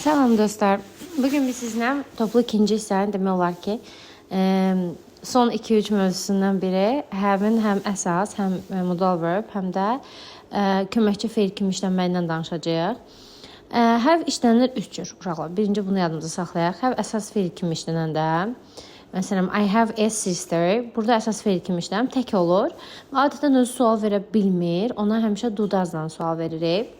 Salam dostlar. Bugün biz sizinlə toplu ikinci hissəni demək olar ki, son 2-3 mövzusundan biri həm əsas, həm modal verb, həm də köməkçi feil kimi işlənməyindən danışacağıq. Have işlənir 3 cür uşaqlar. Birinci bunu yadımızda saxlayaq. Have əsas feil kimi işlənəndə, məsələn, I have a sister. Burada əsas feil kimi işlənir, tək olur. Adətən özü sual verə bilmir. Ona həmişə do does'dan sual veririk.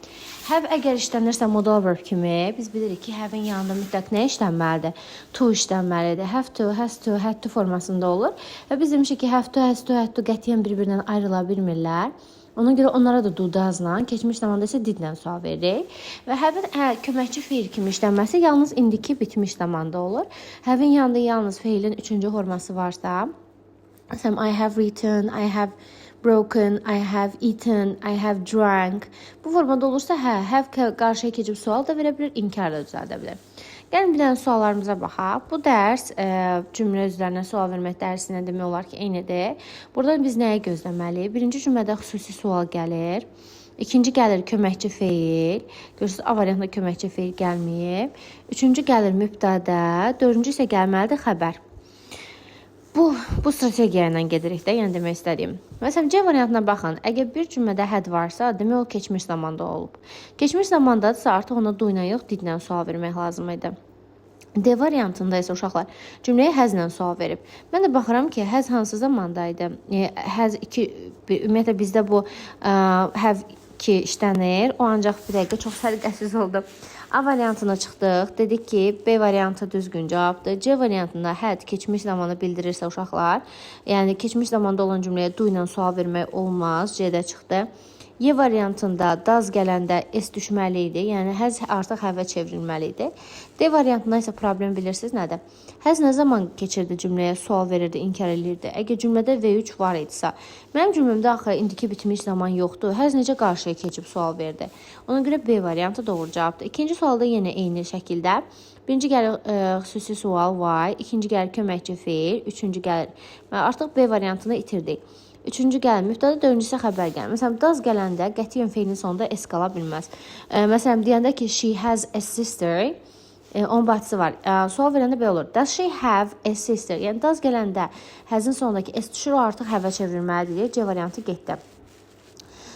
Have əgər işlənirsə modal verb kimi, biz bilirik ki, have-in yanında mütləq nə işlənməlidir? To işlənməlidir. Have to, has to, had to formasında olur. Və biz demişik ki, have to, has to, had to qətiyyən bir-birindən ayrıla bilmirlər. Ona görə onlara da do does'la, keçmiş zamanda isə didlə sual veririk. Və have-in köməkçi feil kimi işlənməsi yalnız indiki bitmiş zamanda olur. Have-in yanında yalnız feilin 3-cü forması varsa, məsələn, I have written, I have broken, I have eaten, I have drank. Bu formada olursa, have qarşıya keçib sual da verə bilir, inkar da düzəldə bilir. Gəlin bir dənə suallarımıza baxaq. Bu dərs cümlə özlərinə sual vermək dərsinə demək olar ki, eynidir. Burada biz nəyə gözləməliyik? Birinci cümlədə xüsusi sual gəlir. İkinci gəlir köməkçi feil. Görürsünüz, A variantında köməkçi feil gəlməyib. Üçüncü gəlir mübtədə. Dördüncü isə gəlməlidir xəbər. Bu strategiya ilə gedirik də, yəni demək istədiyim. Məsələn, C variantına baxın. Əgər bir cümlədə had varsa, demək o keçmiş zamanda olub. Keçmiş zamandadırsa artıq ona do ilə yox, didlə sual vermək lazım idi. D variantında isə uşaqlar cümləyə has-lə sual verib. Mən də baxıram ki, has hansı zamanda idi? Has 2 ümumiyyətlə bizdə bu have 2 işlənir. O ancaq bir dəqiqə çox səliqəsiz oldu. A variantına çıxdıq. Dedik ki, B variantı düzgün cavabdır. C variantında had keçmiş zamanı bildirirsə uşaqlar, yəni keçmiş zamanda olan cümləyə do ilə sual vermək olmaz. C-də çıxdı. Y variantında does gələndə s düşməli idi. Yəni has artıq have çevrilməli idi. D variantında isə problem bilirsiniz nədir? Has nə zaman keçirdi cümləyə sual verirdi, inkar edirdi? Əgər cümlədə V3 var idisə, mənim cümləmdə axı indiki bitmiş zaman yoxdur. Has necə qarşıya keçib sual verdi? Ona görə B variantı doğru cavabdır. İkinci sualda yenə eyni şəkildə. Birinci gəlir xüsusi sual why, ikinci gəlir köməkçi feil, üçüncü gəlir. Artıq B variantını itirdik. Üçüncü gəlir mübtədə, dördüncüsü xəbər gəlir. Məsələn, does gələndə qətiyyən feilin sonunda s qala bilməz. Məsələn, deyəndə ki, she has a sister, onun bacısı var. Sual verəndə belə olur. Does she have a sister? Yəni, does gələndə has-in sonundakı s düşür, artıq have çevrilməlidir. C variantı getdi.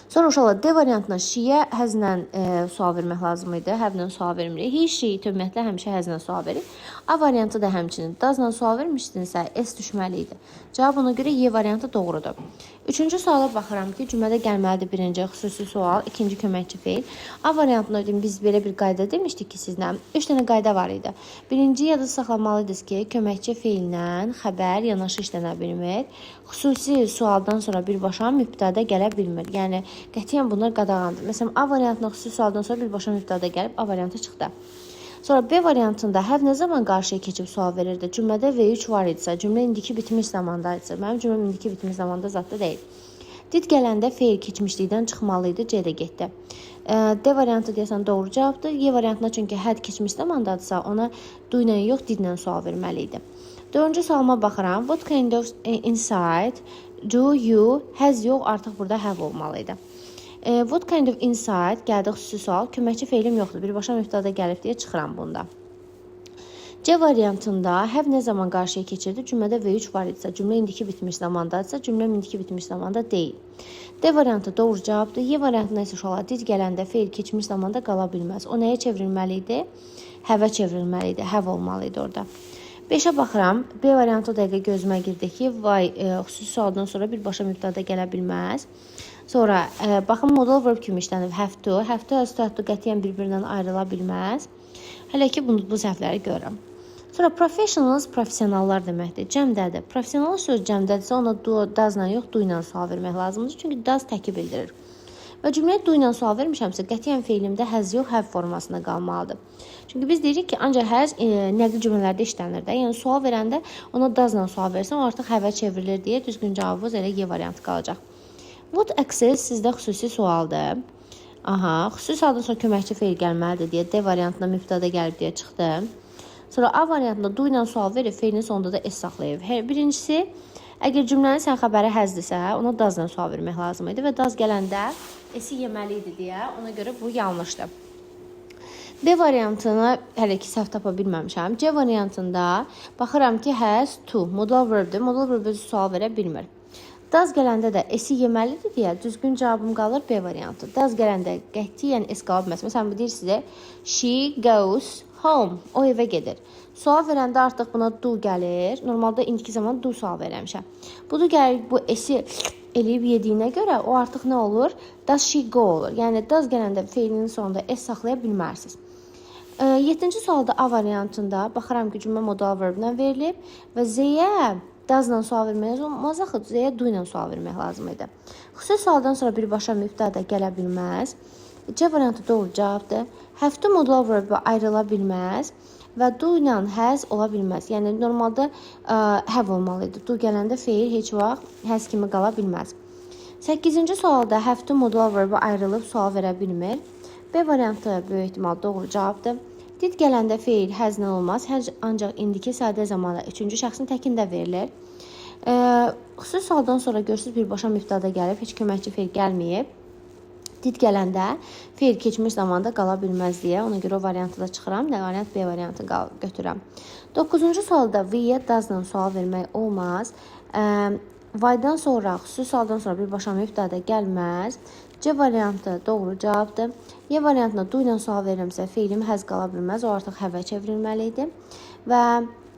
Sonra uşaqlar D variantına she-yə has-lə sual vermək lazım idi. Have-lə sual vermirik. He, she ümumiyyətlə həmişə has-lə sual verir. A variantı da həmçinin does-lə sual vermişdinsə s düşməli idi. Cavab ona görə Y variantı doğrudur. Üçüncü suala baxıram ki, cümlədə gəlməlidir birinci xüsusi sual, ikinci köməkçi feil. A variantında biz belə bir qayda demişdik ki, sizlə 3 dənə qayda var idi. Birinci yada saxlamalıydınız ki, köməkçi feillə xəbər yanaşı işlənə bilmir. Xüsusi sualdan sonra birbaşa mübtədə gələ bilmir. Yəni qətiyyən bunlar qadağandır. Məsələn, A variantında xüsusi sualdan sonra birbaşa mübtədə gəlib A variantı çıxdı. Sonra B variantında have nə zaman qarşıya keçib sual verirdi? Cümlədə V3 var idisə, cümlə indiki bitmiş zamandaydısa, mənim cümləm indiki bitmiş zamanda zətdə deyil. Did gələndə feil keçmişlikdən çıxmalı idi, C də getdi. D variantı deyəsən doğru cavabdır. Y variantına çünki had keçmiş zamandadırsa, ona do ilə yox, didlə sual verməli idi. Dördüncü sualıma baxıram. What kind of insight do you has yox, artıq burada have olmalı idi. What kind of insight gəldi xüsusi sual. Köməkçi feilim yoxdur. Birbaşa mübtədə gəlib deyə çıxıram bunda. C variantında have nə zaman qarşıya keçirdi? Cümlədə V3 var idisə, cümlə indiki bitmiş zamandadırsa, cümlə indiki bitmiş zamanda deyil. D variantı doğru cavabdır. Y variantında isə uşaqlar did gələndə feil keçmiş zamanda qala bilməz. O nəyə çevrilməli idi? Have-ə çevrilməli idi. Have olmalı idi orada. 5-ə baxıram. B variantı dəqiqə gözümə girdi ki, xüsusi sualdan sonra birbaşa mübtədə gələ bilməz. Sonra, baxın, modal verb kimi işlənib have to. Have to, has to, had to qətiyyən bir-birindən ayrıla bilməz. Hələ ki, bu səhvləri görürəm. Sonra, professionals, professionallar deməkdir. Cəmdədir. Professional söz cəmdədirsə, ona does-la yox, do ilə sual vermək lazımdır. Çünki does təki bildirir. Və cümləyə do ilə sual vermişəmsə, qətiyyən feilimdə has yox, have formasında qalmalıdır. Çünki biz deyirik ki, ancaq has nəqli cümlələrdə işlənir də. Yəni, sual verəndə ona does-la sual versən, o artıq have-ə çevrilir deyə düzgün cavabımız elə Y variantı qalacaq. Would access sizdə xüsusi sualdır. Xüsusi sualdan sonra köməkçi feil gəlməlidir deyə D variantında mübtədə gəlib deyə çıxdı. Sonra A variantında do ilə sual verib, feilin sonunda da s saxlayıb. Birincisi, əgər cümlənin sən xəbəri həzdirsə, ona does-la sual vermək lazım idi və does gələndə s-i yeməli idi deyə, ona görə bu yanlışdır. B variantını hələ ki səhv tapa bilməmişəm. C variantında baxıram ki, has to modal verbdir. Modal verb özü sual verə bilmir. Does gələndə də s-i yeməlidir deyə düzgün cavabım qalır B variantı. Does gələndə qətiyyən s qala bilməz. Məsələn, bu deyir sizə she goes home. O evə gedir. Sual verəndə artıq buna do gəlir. Normalda indiki zaman do sual verəmişəm. Bu da gəlir bu s-i eləyib yediyinə görə o artıq nə olur? Does she go olur. Yəni does gələndə feilinin sonunda s saxlaya bilmərsiniz. 7-ci sualda A variantında baxıram ki, cümlə modal verblə verilib və Z-yə does-la sual vermək olmaz axı, Z-yə do ilə sual vermək lazım idi. Xüsusi sualdan sonra birbaşa mübtəda gələ bilməz. C variantı doğru cavabdır. Have to modal verb ayrıla bilməz və do ilə has ola bilməz. Yəni normalda have olmalı idi. Do gələndə feil heç vaxt has kimi qala bilməz. 8-ci sualda have to modal verb ayrılıb sual verə bilmir. B variantı böyük ehtimal doğru cavabdır. Did gələndə feil həzlə olmaz, ancaq indiki sadə zamanda 3-cü şəxsin təkində verilir. Xüsusi sualdan sonra görürsünüz birbaşa mübtəda gəlib, heç köməkçi feil gəlməyib. Did gələndə feil keçmiş zamanda qala bilməz deyə, ona görə o variantı da çıxıram, variant B variantı götürürəm. 9-cu sualda we-yə does-la sual vermək olmaz. Why-dan sonra, xüsusi sualdan sonra birbaşa mübtəda gəlməz. C variantı doğru cavabdır. Y variantına do ilə sual verirəmsə, feilim həz qala bilməz, o artıq have-ə çevrilməli idi. Və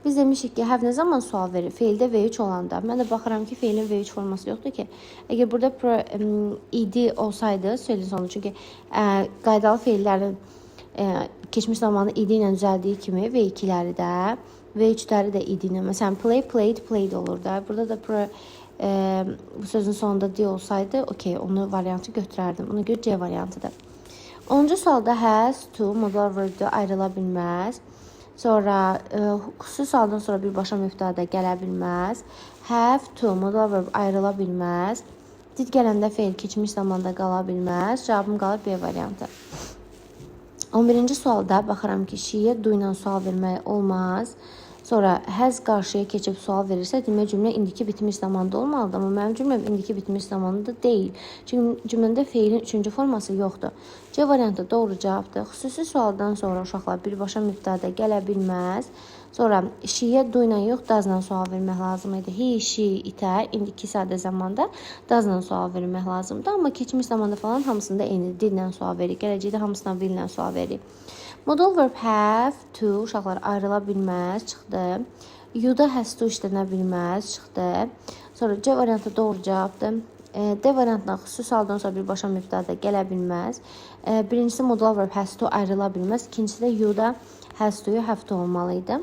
biz demişik ki, have nə zaman sual verir? Feildə V3 olanda. Mən də baxıram ki, feilin V3 forması yoxdur ki. Əgər burada id olsaydı, söyləyin sonu, çünki qaydalı feillərin keçmiş zamanı id ilə düzəldiyi kimi V2-ləri də, V3-ləri də id ilə. Məsələn, play, played, played olur da. Burada da bu sözün sonunda D olsaydı, okey, onu variantı götürərdim. Ona görə C variantıdır. 10-cu sualda has to modal verbdə ayrıla bilməz. Sonra xüsusi sualdan sonra birbaşa mübtəda gələ bilməz. Have to modal verb ayrıla bilməz. Did gələndə feil keçmiş zamanda qala bilməz. Cavabım qalır B variantı. 11-ci sualda baxıram ki, she-yə do ilə sual vermək olmaz. Sonra has qarşıya keçib sual verirsə, demək cümlə indiki bitmiş zamanda olmalıdır. Amma mənim cümləm indiki bitmiş zamanda deyil. Çünki cümlədə feilin 3-cü forması yoxdur. C variantı doğru cavabdır. Xüsusi sualdan sonra uşaqlar birbaşa mübtəda gələ bilməz. Sonra she-yə do ilə yox, does-la sual vermək lazım idi. He, she, itər. İndiki sadə zamanda does-la sual vermək lazımdır. Amma keçmiş zamanda falan hamısında eyni dillə sual verir. Gələcəkdə hamısından will-lə sual verir. Modal verb have to uşaqlar ayrıla bilməz, çıxdı. You-da has to işlənə bilməz, çıxdı. Sonra C variantı doğru cavabdır. D variantına xüsusi sualdan sonra birbaşa mübtəda gələ bilməz. Birincisi modal verb has to ayrıla bilməz. İkincisi də you-da has to-yu have to olmalı idi.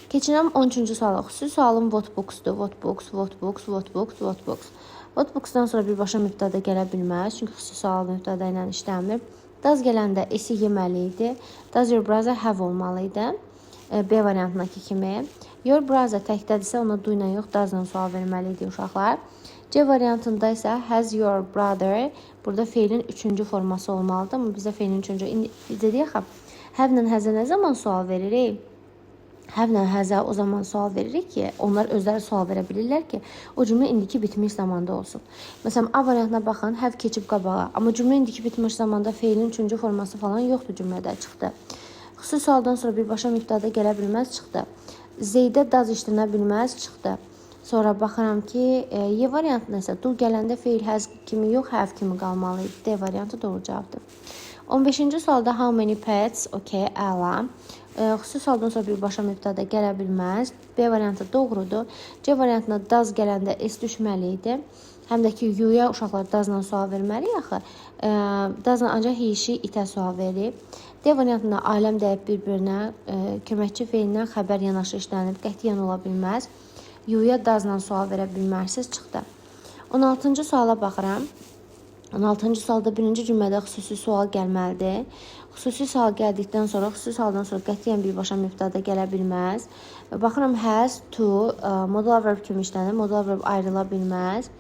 Keçirəm 13-cü suala. Xüsusi sualım what books-dur. What books, what books, what books, what books. What books-dan sonra birbaşa mübtəda gələ bilməz. Çünki xüsusi sual mübtəda ilə işləmir. Does gələndə s-i yeməli idi. Does your brother have olmalı idi. B variantındakı kimi. Your brother təkdədirsə ona do ilə yox, does-la sual verməli idi uşaqlar. C variantında isə has your brother. Burada feilin 3-cü forması olmalıdır. Amma bizə feilin 3-cü. İndi bizə deyək, have-lə həzə nə zaman sual veririk? Have-lə həzə o zaman sual veririk ki, onlar özləri sual verə bilirlər ki, o cümlə indiki bitmiş zamanda olsun. Məsələn, A variantına baxın, have keçib qabağa. Amma cümlə indiki bitmiş zamanda feilin 3-cü forması falan yoxdur cümlədə, çıxdı. Xüsusi sualdan sonra birbaşa mübtəda gələ bilməz, çıxdı. Z-də does işlənə bilməz, çıxdı. Sonra baxıram ki, Y variantında isə do gələndə feil has kimi yox, have kimi qalmalı idi. D variantı doğru cavabdır. 15-ci sualda how many pets? Okey, əla. Xüsusi sualdan sonra birbaşa mübtəda gələ bilməz. B variantı doğrudur. C variantına does gələndə s düşməli idi. Həm də ki, you-ya uşaqlar does-la sual verməliyik axı. Does-la ancaq he, she, itə sual verir. D variantında aləm dəyib bir-birinə, köməkçi feilindən xəbər yanaşı işlənib, qətiyyən ola bilməz. You-ya does-la sual verə bilmərsiniz, çıxdı. 16-cı suala baxıram. 16-cı sualda birinci cümlədə xüsusi sual gəlməlidir. Xüsusi sual gəldikdən sonra, xüsusi sualdan sonra qətiyyən birbaşa mübtəda gələ bilməz. Baxıram, has, to, modal verb kimi işlənir. Modal verb ayrıla bilməz.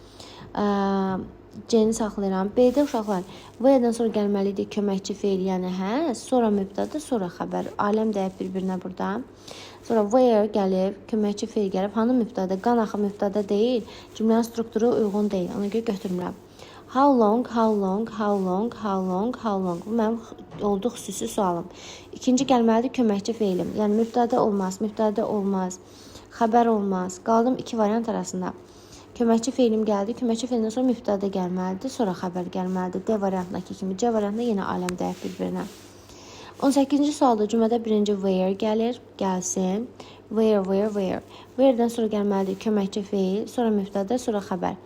C-ni saxlayıram. B-də uşaqlar, V-dən sonra gəlməlidir köməkçi feil, yəni has, sonra mübtəda, sonra xəbər. Aləm dəyib bir-birinə burada. Sonra where gəlib, köməkçi feil gəlib. Hanı mübtəda? Qan axı mübtəda deyil. Cümlənin strukturu uyğun deyil. Ona görə götürmürəm. How long, how long, how long, how long, how long. Bu mənim oldu xüsusi sualım. İkinci gəlməlidir köməkçi feilim. Yəni mübtədə olmaz, xəbər olmaz. Qaldım iki variant arasında. Köməkçi feilim gəldi. Köməkçi feildən sonra mübtədə gəlməlidir, sonra xəbər gəlməlidir. D variantındakı kimi. C variantında yenə aləm dəyər bir-birinə. 18-ci sualda cümlədə birinci where gəlir, gəlsin. Where. Where'dən sonra gəlməlidir köməkçi feil, sonra mübtədə, sonra xəbər.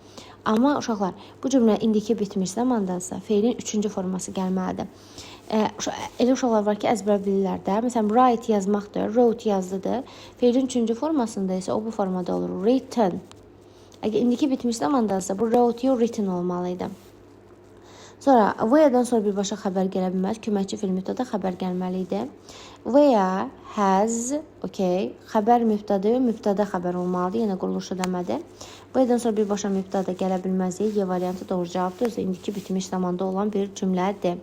Amma uşaqlar, bu cümlə indiki bitmiş zamandansa feilin üçüncü forması gəlməlidir. Elə uşaqlar var ki, əzbər bilirlər də. Məsələn, write yazmaqdır, wrote yazdıdır. Feilin üçüncü formasında isə o bu formada olur. Written. Əgər indiki bitmiş zamandansa bu wrote yox, written olmalıydı. Sonra where'dən sonra birbaşa xəbər gələ bilməz. Köməkçi feil mübtədə xəbər gəlməli idi. Where has, okay, xəbər mübtədə xəbər olmalıdır. Yenə quruluşu demədi. Where'dən sonra birbaşa mübtədə gələ bilməz. Y variantı doğru cavabdır. Özü indiki bitmiş zamanda olan bir cümlədir.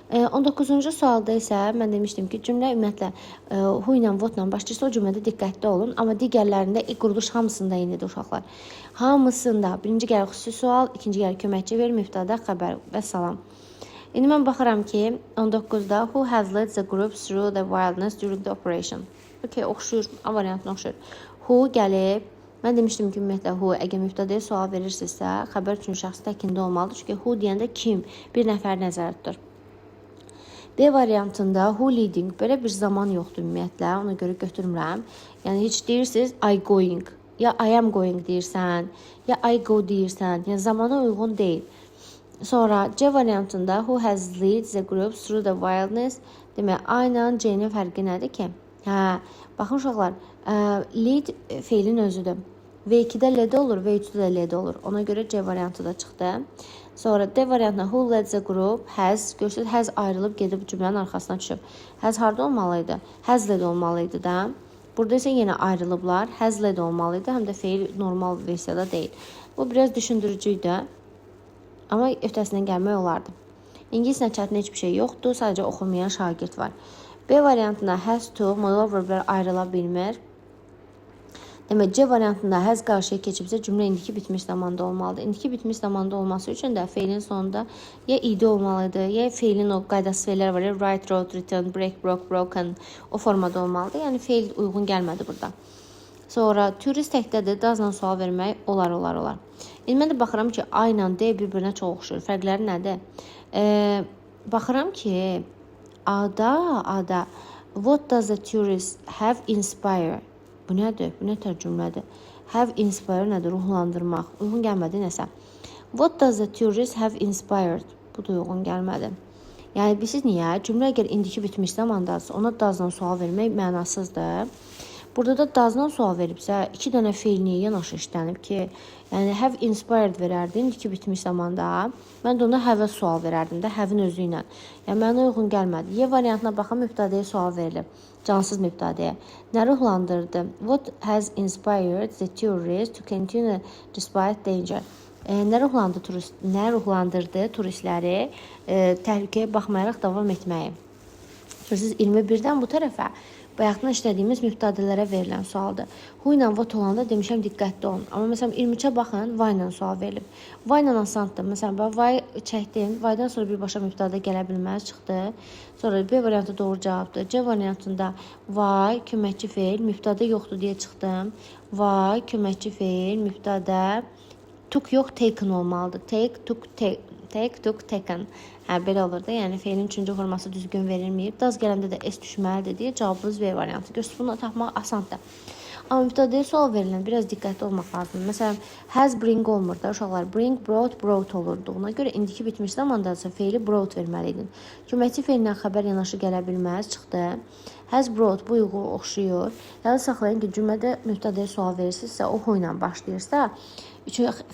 19-cu sualda isə mən demişdim ki, cümlə ümumiyyətlə who ilə what ilə başlayırsa o cümlədə diqqətli olun. Amma digərlərində quruluş hamısında eynidir uşaqlar. Hamısında birinci gəlir xüsusi sual, ikinci gəlir köməkçi ver, mübtədə xəbər və salam. İndi mən baxıram ki, 19-da who has led the group through the wilderness during the operation. Okay, oxşuyur, A variantına oxşuyur. Who gəlib. Mən demişdim ki, ümumiyyətlə who əgər mübtədəyə sual verirsinizsə, xəbər üçün şəxs təkində olmalıdır. Çünki who deyəndə kim, bir nəfər nəzərdə tutur. D variantında who leading belə bir zaman yoxdur ümumiyyətlə, ona görə götürmürəm. Yəni heç deyirsiniz I going, ya I am going deyirsən, ya I go deyirsən, yəni zamana uyğun deyil. Sonra C variantında who has led the group through the wilderness, demək A ilə C-nin fərqi nədir ki? Baxın uşaqlar, lead feilin özüdür. V2-də led olur, V3-də də led olur. Ona görə C variantı da çıxdı. Sonra D variantına who led the group has, görürsünüz, has ayrılıb gedib cümlənin arxasına düşüb. Has harda olmalıydı? Has led olmalıydı da. Burada isə yenə ayrılıblar. Has led olmalıydı, həm də feil normal versiyada deyil. Bu biraz düşündürücüydü. Amma öhdəsindən gəlmək olardı. İngiliscə çətin heç bir şey yoxdur, sadəcə oxumayan şagird var. B variantında has to, modal verblər ayrıla bilmir. Demək, C variantında has qarşıya keçibsə cümlə indiki bitmiş zamanda olmalıdır. İndiki bitmiş zamanda olması üçün də feilin sonunda ya id olmalıdır, ya feilin o qaydası feillər var, ya write, wrote, written, break, broke, broken o formada olmalıdır. Yəni feil uyğun gəlmədi burada. Sonra turist təkdədir, doesla sual vermək olar. İndi mən də baxıram ki, A ilə D bir-birinə çox oxşuyur. Fərqləri nədir? Baxıram ki, A-da what does the tourist have inspired? Bu nədir? Bu nə tərcümlədir? Have inspired nədir? Ruhlandırmaq. Uyğun gəlmədi nəsə. What does the tourist have inspired? Bu da uyğun gəlmədi. Yəni, bilirsiniz niyə? Cümlə əgər indiki bitmiş zamandadırsa, ona doesla sual vermək mənasızdır. Burada da doesla sual veribsə, iki dənə feil niyə yanaşı işlənib ki, yəni have inspired verərdi indiki bitmiş zamanda. Mən də ona have-ə sual verərdim də, have-in özü ilə. Yəni, mənə uyğun gəlmədi. Y variantına baxın, mübtədəyə sual verilib. Cansız mübtədəyə. Nə ruhlandırdı? What has inspired the tourists to continue despite danger? Nə ruhlandırdı turistləri təhlükəyə baxmayaraq davam etməyi? Siz 21-dən bu tərəfə bayaqdan işlədiyimiz mübtədələrə verilən sualdır. Who ilə what olanda demişəm diqqətli olun. Amma məsələn 23-ə baxın, why ilə sual verilib. Why ilə asandır. Məsələn, ben why çəkdim. Why-dan sonra birbaşa mübtədə gələ bilməz çıxdı. Sonra B variantı doğru cavabdır. C variantında why köməkçi feil, mübtədə yoxdur deyə çıxdım. Why köməkçi feil, mübtədə took yox, taken olmalıdır. Take, took, taken. Belə olur da, yəni feilin üçüncü forması düzgün verilməyib. Does gələndə də S düşməlidir deyə cavabınız B variantı. Görsünüz, bunu tapmaq asandır. Amma mübtədəyə sual verilən biraz diqqətli olmaq lazımdır. Məsələn, has bring olmur da uşaqlar. Bring, brought olurdu. Ona görə indiki bitmiş zamandadırsa feili brought verməliydin. Köməkçi feillə xəbər yanaşı gələ bilməz, çıxdı. Has brought bu uyğu oxşuyur. Yadda saxlayın ki, cümlədə mübtədəyə sual verirsinizsə, o who ilə başlayırsa,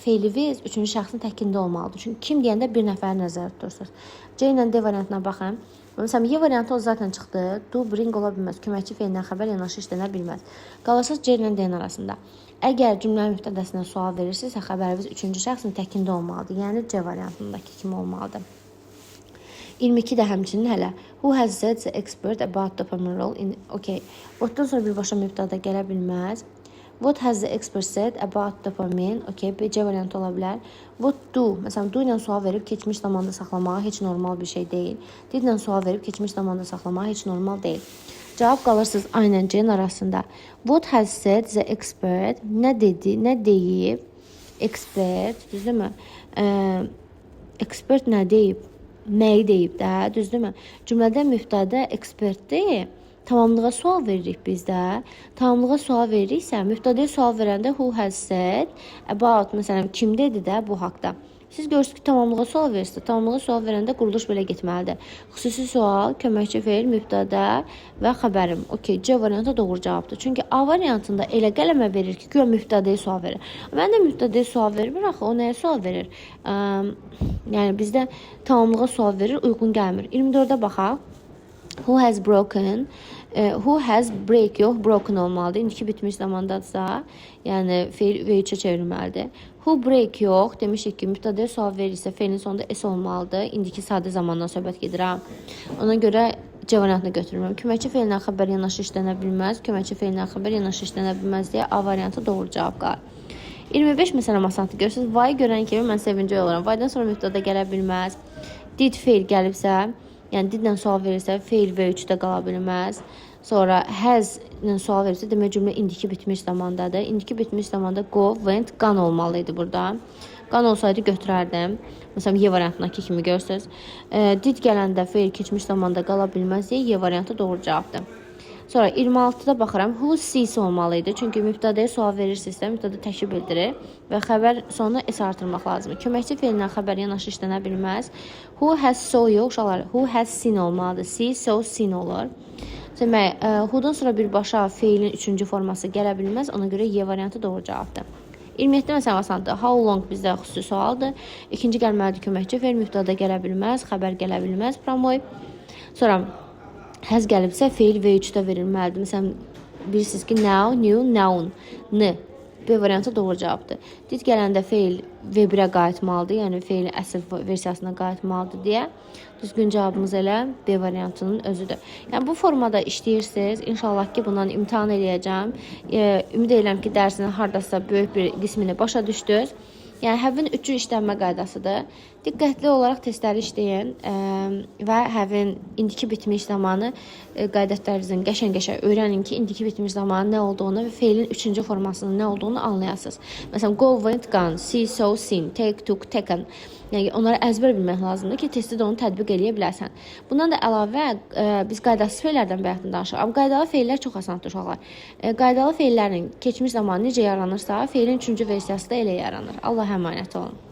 feiliniz üçüncü şəxsin təkində olmalıdır. Çünki kim deyəndə bir nəfər nəzərdə tutursunuz. C ilə D variantına baxın. Məsələn, Y variantı o zaten çıxdı. Do, bring ola bilməz. Köməkçi feillə xəbər yanaşı işlənə bilməz. Qalırsınız C ilə D arasında. Əgər cümlənin mübtədəsinə sual verirsinizsə, xəbəriniz üçüncü şəxsin təkində olmalıdır. Yəni C variantındakı kimi olmalıdır. 22 də həmçinin hələ. Who has said the expert about dopamine role in... Okay. Otdan sonra birbaşa mübtədə gələ bilməz. What has the expert said about dopamine? Okay, C variantı ola bilər. What do? Məsələn, do ilə sual verib keçmiş zamanda saxlamağa heç normal bir şey deyil. Did ilə sual verib keçmiş zamanda saxlamağa heç normal deyil. Cavab qalırsınız A ilə C-nin arasında. What has said the expert? Nə dedi, nə deyib? Expert, düzdürmü? Expert nə deyib? Nəyi deyib də, düzdürmü? Cümlədə mübtədə ekspertdir. Tamamlığa sual veririk biz də. Tamamlığa sual veririksə, mübtədəyə sual verəndə who has said about, məsələn, kim dedi də bu haqda. Siz görürsünüz ki, tamamlığa sual verirsiniz. Tamamlığa sual verəndə quruluş belə getməlidir. Xüsusi sual, köməkçi feil, mübtədə və xəbərim. Okay, C variantı doğru cavabdır. Çünki A variantında elə qələmə verir ki, güya mübtədəyə sual verir. Mən də mübtədəyə sual vermir axı, o nəyə sual verir? Yəni bizdə tamamlığa sual verir, uyğun gəlmir. 24-də baxaq. Who has broken? Who has break yox, broken olmalıdır. İndiki bitmiş zamandadsa, yəni feil V3-ə çevrilməlidir. Who break yox, demişik ki, mübtədəyə sual verirsə, feilin sonunda S olmalıdır. İndiki sadə zamandan söhbət gedir. Ona görə C variantını götürürəm. Köməkçi feillə xəbər yanaşı işlənə bilməz. Köməkçi feillə xəbər yanaşı işlənə bilməz deyə A variantı doğru cavab qalır. 25 məsələn asandır. Görürsünüz, Vay görən kimi mən sevincli oluram. Vaydan sonra mübtədə gələ bilməz. Did feil gəlibsə, yəni didlə sual verirsə, feil V3-də qala bilməz. Sonra has ilə sual verirsə, demək cümlə indiki bitmiş zamandadır. İndiki bitmiş zamanda go, went, gone olmalıydı burada. Gone olsaydı götürərdim. Məsələn, Y variantındakı kimi görürsünüz. Did gələndə feil keçmiş zamanda qala bilməz deyə Y variantı doğru cavabdır. Sonra 26-da baxıram. Who sees olmalıydı. Çünki mübtədəyə sual verirsinizsə, mübtədə təki bildirir və xəbər sonuna S artırmaq lazımdır. Köməkçi feillə xəbər yanaşı işlənə bilməz. Who has saw yox, uşaqlar. Who has seen olmalıdır. See, saw, seen olur. Demək, who'dan sonra birbaşa feilin 3-cü forması gələ bilməz. Ona görə Y variantı doğru cavabdır. 27-də məsələn asandır. How long bizdə xüsusi sualdır. İkinci gəlməlidir köməkçi feil, mübtədə gələ bilməz, xəbər gələ bilməz. Promoy. Sonra has gəlibsə, feil V3-də verilməlidir. Məsələn, bilirsiniz ki, now, new, noun, n. B variantı doğru cavabdır. Did gələndə feil V1-ə qayıtmalıdır, yəni feilin əsl versiyasına qayıtmalıdır deyə. Düzgün cavabımız elə B variantının özüdür. Yəni, bu formada işləyirsiniz. İnşallah ki, bundan imtahan eləyəcəm. Ümid edirəm ki, dərsinin haradasa böyük bir qismini başa düşdünüz. Yəni, həvin 3 işlənmə qaydasıdır. Diqqətli olaraq testləri işləyin və həvin indiki bitmiş zamanı qaydətlərinizin qəşəng-qəşəng öyrənin ki, indiki bitmiş zamanı nə olduğunu və feilin 3-cü formasının nə olduğunu anlayasınız. Məsələn, go, went, gone, see, saw, seen, take, took, taken. Yəni, onları əzbər bilmək lazımdır ki, testdə də onu tətbiq edə biləsən. Bundan da əlavə, biz qaydasız feillərdən bayaqdan danışırıq. Amma qaydalı feillər çox asandır, uşaqlar. Qaydalı feillərin keçmiş zamanı necə yaranırsa, feilin 3-cü versiyası da elə yaranır. Allah əmanət olun.